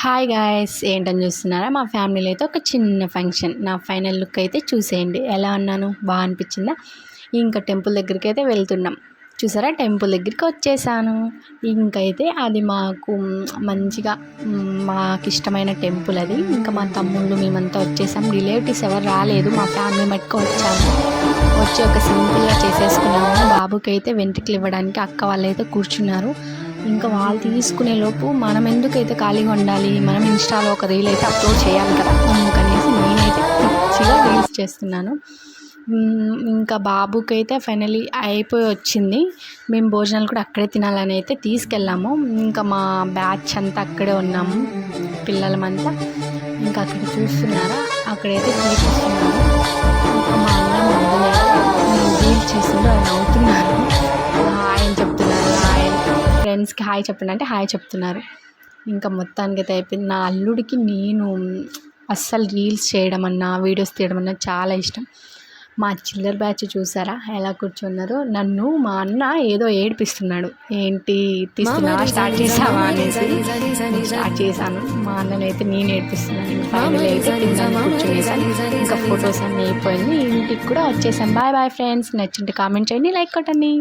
Hi guys, ఏంటని చూస్తున్నారా? మా ఫ్యామిలీలో అయితే ఒక చిన్న ఫంక్షన్. నా ఫైనల్ లుక్ అయితే చూసేయండి. ఎలా ఉన్నాను, బాగా అనిపించిందా? ఇంకా టెంపుల్ దగ్గరికి అయితే వెళ్తున్నాం. చూసారా, టెంపుల్ దగ్గరికి వచ్చేసాను. ఇంకైతే అది మాకు మంచిగా మాకు ఇష్టమైన టెంపుల్ అది. ఇంకా మా తమ్ముళ్ళు మేమంతా వచ్చేసాం. రిలేటివ్స్ ఎవరు రాలేదు, మా ఫ్యామిలీ మట్టుకు వచ్చాము. వచ్చి ఒక సింపుల్గా చేసేసుకున్నాము. బాబుకి అయితే వెంట్రుకలు ఇవ్వడానికి అక్క వాళ్ళు అయితే కూర్చున్నారు. ఇంకా వాళ్ళు తీసుకునే లోపు మనం ఎందుకైతే ఖాళీగా ఉండాలి, మనం ఇన్స్టాలో ఒక రీల్ అయితే అప్లోడ్ చేయాలి కదా, అందుకనేసి నేనైతే పిచ్చిగా రీల్స్ చేస్తున్నాను. ఇంకా బాబుకి అయితే ఫైనలీ అయిపోయి వచ్చింది. మేము భోజనాలు కూడా అక్కడే తినాలని అయితే తీసుకెళ్ళాము. ఇంకా మా బ్యాచ్ అంతా అక్కడే ఉన్నాము, పిల్లలమంతా. ఇంకా అక్కడ చూస్తున్నారా, అక్కడైతే తీపిస్తున్నారు. ఇంకా మా అన్న ముందు రీల్ చేస్తుంటే ఆయన అవుతున్నారు. ఆయన చెప్తున్నారు, ఫ్రెండ్స్కి హాయ్ చెప్పండి అంటే హాయ్ చెప్తున్నారు. ఇంకా మొత్తానికి అయితే అయిపోయింది. నా అల్లుడికి నేను అస్సలు రీల్స్ చేయడం అన్నా, వీడియోస్ తీయడం అన్నా చాలా ఇష్టం. మా చిల్లర్ బ్యాచ్ చూసారా ఎలా కూర్చున్నారు. నన్ను మా అన్న ఏదో ఏడిపిస్తున్నాడు, ఏంటి తీస్తున్నావా, స్టార్ట్ చేసావా అనేసి. స్టార్ట్ చేశాను. మా అన్ననైతే నేను ఏడిపిస్తున్నాను. ఇంకా ఫైనల్ అయితే తిన్నాను, కూర్చునేసాను. ఇంకా ఫొటోస్ అన్నీ అయిపోయింది. ఇంటికి కూడా వచ్చేసాను. Bye bye friends. నచ్చింటే కామెంట్ చేయండి, లైక్ కొట్టండి.